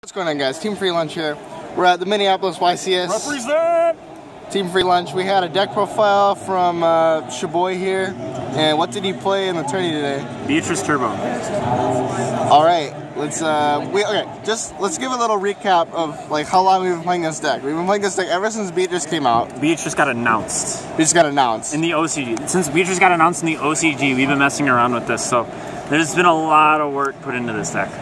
What's going on, guys? TeamFreeLunch here. We're at the Minneapolis YCS. Represent! TeamFreeLunch. We had a deck profile from Shaboy here. And what did he play in the tourney today? Beatrice Turbo. All right, let's give a little recap of like how long we've been playing this deck. We've been playing this deck ever since Beatrice came out. Beatrice got announced. Beatrice got announced in the OCG. Since Beatrice got announced in the OCG, we've been messing around with this. So there's been a lot of work put into this deck.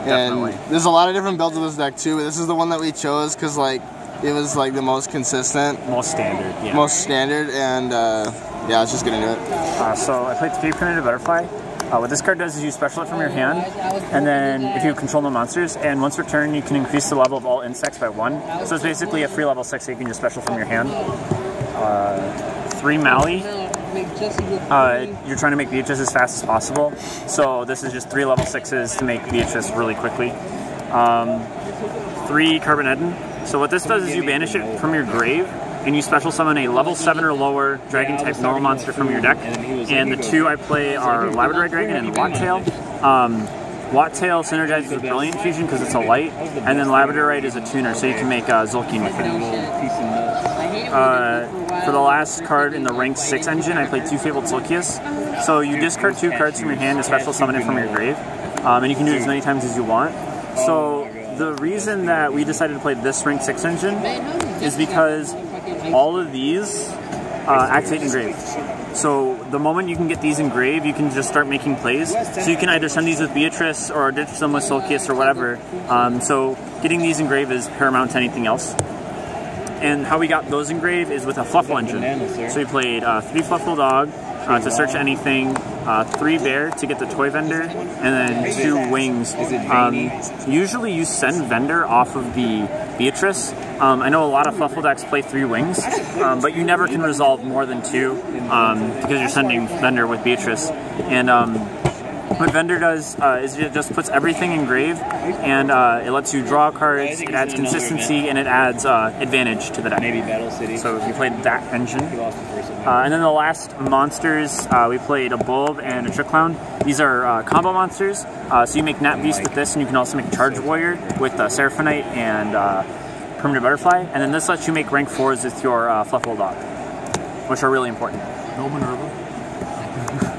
Definitely. And there's a lot of different builds of this deck too. This is the one that we chose because like it was like the most consistent, most standard, yeah. Most standard, and yeah, let's just get into it. So I played 3 Primitive Butterfly. What this card does is you special it from your hand, and then if you control no monsters, and once per turn you can increase the level of all insects by 1. So it's basically a free level 6 that you can just special from your hand. 3 Mally. You're trying to make Beatrice as fast as possible, so this is just 3 level 6s to make Beatrice really quickly. 3 Carboneddin. So what this does is you banish it from your grave, and you special summon a level 7 or lower dragon type normal monster from your deck. And the 2 I play are Labradorite Dragon and Wattail. Wattail synergizes with Brilliant Fusion because it's a light, and then Labradorite is a tuner, so you can make Zulkeen with it. For the last card in the ranked 6 engine, I played 2 Fabled Sulcius. So you discard 2 cards from your hand to special summon it from your grave, and you can do it as many times as you want. So the reason that we decided to play this ranked 6 engine is because all of these activate in grave. So the moment you can get these in grave, you can just start making plays. So you can either send these with Beatrice or ditch them with Sulcius or whatever. So getting these in grave is paramount to anything else. And how we got those in grave is with a Fluffle engine. So we played 3 Fluffle Dog to search anything, 3 Bear to get the Toy Vendor, and then 2 Wings. Usually you send Vendor off of the Beatrice. I know a lot of Fluffle decks play 3 Wings, but you never can resolve more than 2 because you're sending Vendor with Beatrice. And what Vendor does is it just puts everything in grave, and it lets you draw cards, it adds consistency, and it adds advantage to the deck. So we played that engine. And then the last monsters, we played a Bulb and a Trick Clown. These are combo monsters, so you make Nat Beast with this, and you can also make Charge Warrior with Seraphonite and Primitive Butterfly. And then this lets you make rank 4s with your Fluffle Dog, which are really important. No Minerva.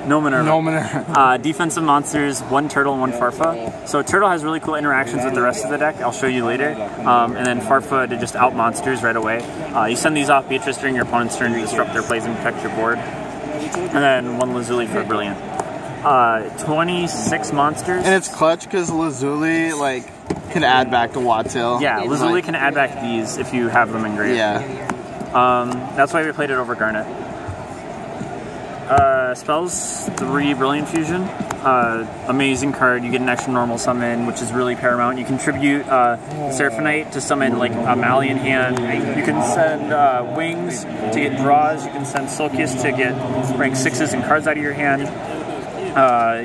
No Minerva. No Minerva. Defensive monsters, 1 Turtle and 1 Farfa. So Turtle has really cool interactions with the rest of the deck. I'll show you later. And then Farfa to just out monsters right away. You send these off Beatrice during your opponent's turn to disrupt their plays and protect your board. And then 1 Lazuli for Brilliant. 26 monsters. And it's clutch because Lazuli like can add back to Wattail. Yeah, Lazuli can add back these if you have them in grave. Yeah. That's why we played it over Garnet. Spells, 3 Brilliant Fusion. Amazing card. You get an extra normal summon, which is really paramount. You contribute Seraphonite to summon like a Mally in hand. You can send Wings to get draws. You can send Sulcius to get rank 6s and cards out of your hand.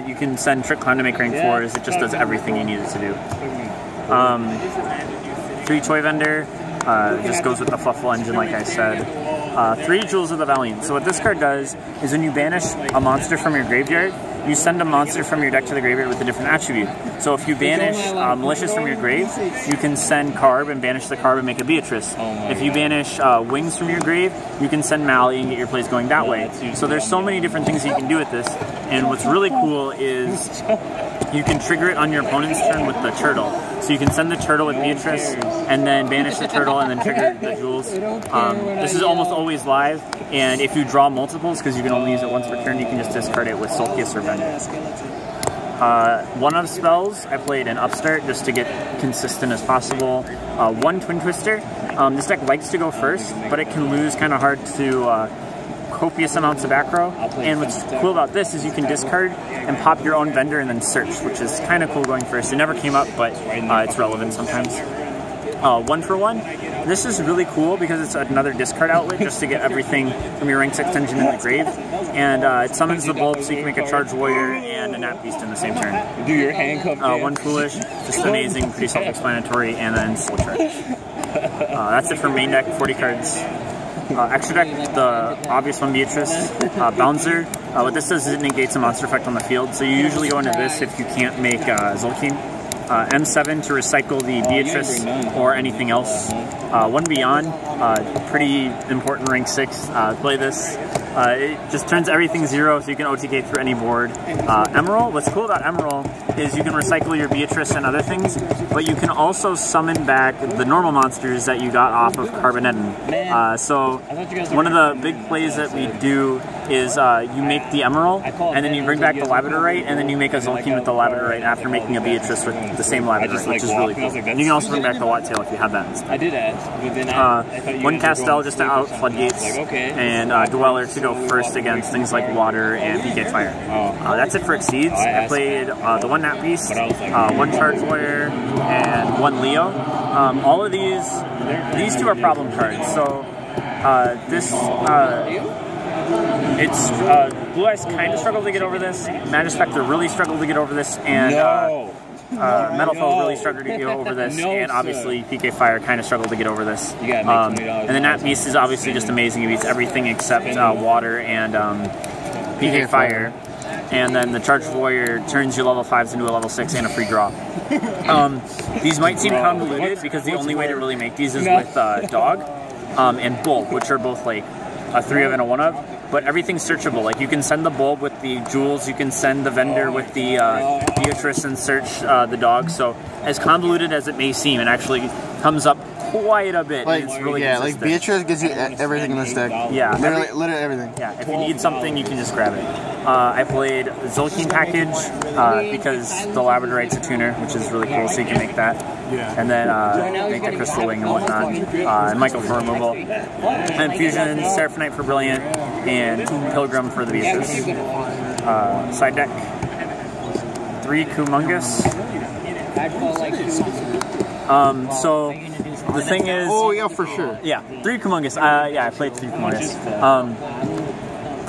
You can send Trick Clown to make rank 4s. It just does everything you need it to do. 3 Toy Vendor. Just goes with the Fluffle engine, like I said. 3 Jewels of the Valiant. So what this card does is when you banish a monster from your graveyard, you send a monster from your deck to the graveyard with a different attribute. So if you banish Malicious from your grave, you can send Carb and banish the Carb and make a Beatrice. If you banish Wings from your grave, you can send Mally and get your plays going that way. So there's so many different things you can do with this. And what's really cool is you can trigger it on your opponent's turn with the Turtle. So you can send the Turtle with Beatrice, and then banish the Turtle, and then trigger the Jewels. This is almost always live, and if you draw multiples, because you can only use it once per turn, you can just discard it with Sulcius or Vendor. 1 of spells, I played an Upstart just to get consistent as possible. 1 Twin Twister. This deck likes to go first, but it can lose kind of hard to copious amounts of back row. And what's cool about this is you can discard and pop your own Vendor and then search, which is kind of cool going first. It never came up, but it's relevant sometimes. 1 for 1. This is really cool because it's another discard outlet just to get everything from your rank 6 engine in the grave. And it summons the Bulb so you can make a Charge Warrior and a Nat Beast in the same turn. Do your handcuff 1 Foolish, just amazing, pretty self-explanatory, and then Soul Charge. That's it for main deck, 40 cards. Extra deck, the obvious one, Beatrice. Bouncer, what this does is it negates a monster effect on the field, so you usually go into this if you can't make Zulkeen. M7 to recycle the Beatrice or anything else. One Beyond, pretty important rank 6. Play this. It just turns everything 0 so you can OTK through any board. Emerald, what's cool about Emerald is you can recycle your Beatrice and other things, but you can also summon back the normal monsters that you got off of Carbonetin. So one of the big plays that we do is you make the Emerald, and then you bring back the Labradorite, and then you make a Zolkeen with the Labradorite after making a Beatrice with the same Labradorite, which is really cool. And you can also bring back the Wattail if you have that instead. I did ask, but then one Castell just to out Floodgates, and Dweller to go first against things like Water and PK Fire. That's it for Exceeds. I played the one Nat Beast, one Charge Warrior, and one Leo. All of these two are problem cards. So Blue Eyes kind of struggled to get over this. Magispector really struggled to get over this, and Metal Foe really struggled to get over this, and obviously PK Fire kind of struggled to get over this. And the Nat Beast is obviously just amazing. He beats everything except Water and PK Fire. And then the Charged Warrior turns your level 5s into a level 6 and a free draw. These might seem convoluted because the only way to really make these is with Dog and Bulb, which are both like a 3 of and a 1 of. But everything's searchable. Like you can send the Bulb with the Jewels, you can send the Vendor with the Beatrice and search the Dog. So as convoluted as it may seem, it actually comes up quite a bit. Like, it's really like Beatrice gives you everything in this deck. Yeah, literally everything. Yeah, if you need something, you can just grab it. I played Zolkeen package because the Labradorite's a tuner, which is really cool, so you can make that. And then make the Crystal Wing and whatnot. And Michael for removal. And Fusion, Seraphonite for Brilliant, and Pilgrim for the Beatrice. Side deck. 3 Kumungus. So the thing is... Oh, yeah, for sure. Yeah, 3 Kumungus. Yeah, I played 3 Kumungus.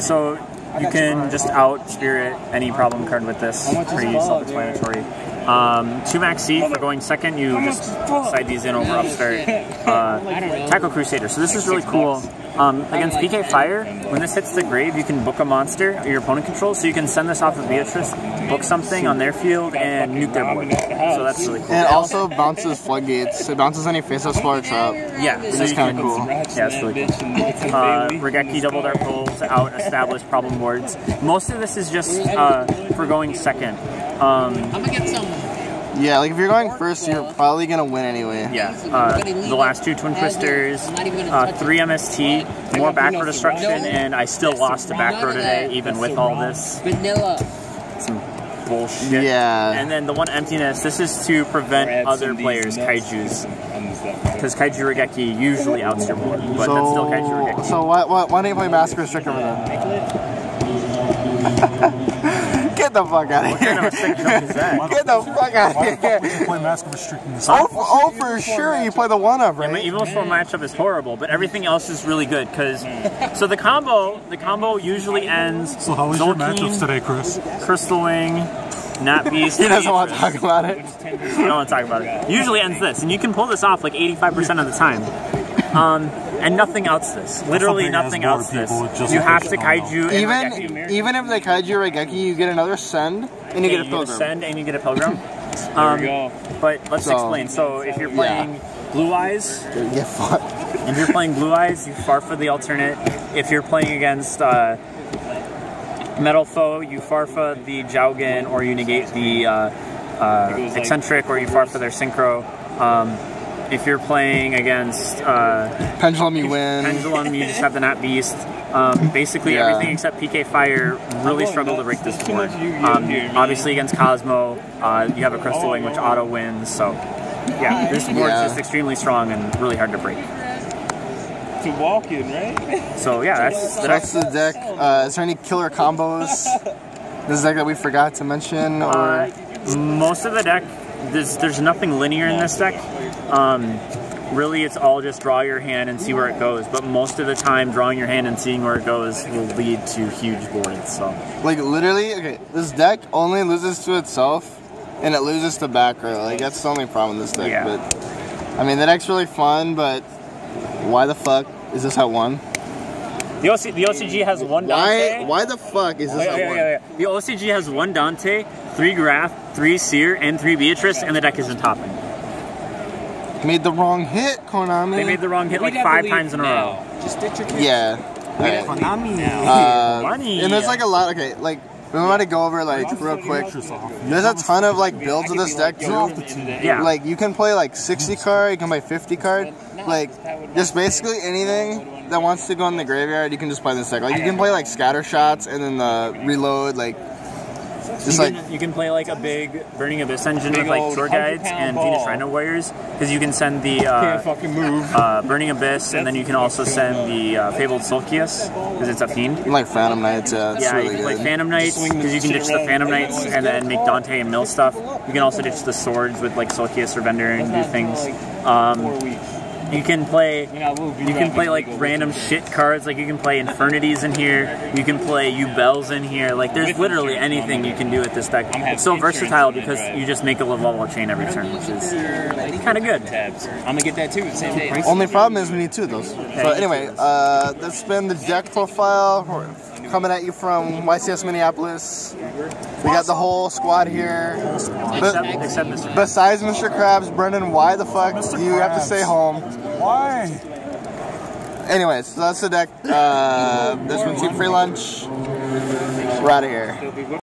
So you can just out Spirit any problem card with this. Pretty self-explanatory. 2 Max C for going second. You just slide these in over Upstart. Tackle Crusader. So this is really cool. Against PK Fire, when this hits the grave, you can book a monster your opponent controls. So you can send this off of Beatrice, book something on their field, and nuke their board. So that's really cool. And it also bounces Floodgates. It bounces any face-up spell trap. Yeah, which is kind of cool. Yeah, it's really cool. Regeki Double Dark Pulls out established problem boards. Most of this is just for going second. I'm gonna get some. Yeah, like if you're going first, you're probably gonna win anyway. Yeah, the last 2 Twin Twisters, 3 MST, more back row destruction, and I still lost to back row today, even with all this. Vanilla. Some bullshit. Yeah. And then the one Emptiness, this is to prevent other players, Kaijus. Because Kaiju Regeki usually outs your board, but that's still Kaiju Regeki. So why don't you play Massacre Stricken with them? Get the fuck out of here. What kind of a sick joke is that? Get the fuck out of here. You play Massacre Stricken this Oh, for sure you play the 1-of, right? Yeah, my Evil Foe matchup is horrible, but everything else is really good, because... So the combo usually ends... So how was your matchups today, Chris? Crystal Wing, Nat Beast... He doesn't want to talk about it. I don't want to talk about it. Usually ends this, and you can pull this off like 85% of the time. And nothing else this. Literally nothing else this. You have to Kaiju and Regeki. Even if they Kaiju Regeki, you get another Send, and you get a Pilgrim. You get a Send, and you get a Pilgrim. But let's explain. So if you're playing Blue Eyes... Get fucked. If you're playing Blue Eyes, you Farfa the alternate. If you're playing against Metal Foe, you Farfa the Jowgen, or you negate the Eccentric, or you Farfa their Synchro. If you're playing against Pendulum, you win. Pendulum, you just have the Nat Beast. Basically everything except PK Fire really struggle to break this board. Obviously against Cosmo, you have a Crystal Wing which auto wins. So yeah, this board is just extremely strong and really hard to break. To walk in, right? So yeah, that's the deck. Is there any killer combos? This deck that we forgot to mention, or most of the deck, there's nothing linear in this deck. Really, it's all just draw your hand and see where it goes. But most of the time, drawing your hand and seeing where it goes will lead to huge boards. So, like literally, okay, this deck only loses to itself, and it loses to back row. Like that's the only problem with this deck. Yeah. But I mean, the deck's really fun, but why the fuck is this at 1? The OCG has one Dante. Why the fuck is this a 1? The OCG has 1 Dante, 3 Graf, 3 Seer, and 3 Beatrice, and the deck isn't topping. Made the wrong hit, Konami. They made the wrong hit like 5 times in a row. Just ditch your kids. Yeah. Konami now. Money. And there's like a lot. Okay, like we want to go over like real quick. There's a ton of like builds of this deck too. Yeah. Like you can play like 60 card, you can play 50 card. Like just basically anything that wants to go in the graveyard, you can just play this deck. Like you can play like scatter shots and then the reload. Like just you can play like a big Burning Abyss engine with like tour guides and Venus Rhino Warriors, because you can send the Burning Abyss, and then you can also send the Fabled Sulkius because it's a fiend. like Phantom Knights. Yeah, it's really you can good. play Phantom Knights because you can ditch the Phantom Knights and then make Dante and mill stuff. You can also ditch the swords with like Sulkius or Vendor and do things. You can play like random shit cards, like you can play Infernities in here, you can play Ubels in here, like there's literally anything you can do with this deck. It's so versatile because you just make a level chain every turn, which is kind of good. I'm gonna get that too the same day. Only problem is we need 2 of those. So anyway, that's been the deck profile. We're coming at you from YCS Minneapolis. We got the whole squad here. Except Mr. Besides Mr. Krabs, Brendan, why the fuck do you have to stay home? Why? Anyways, so that's the deck. This one's TeamFreeLunch. We're out of here.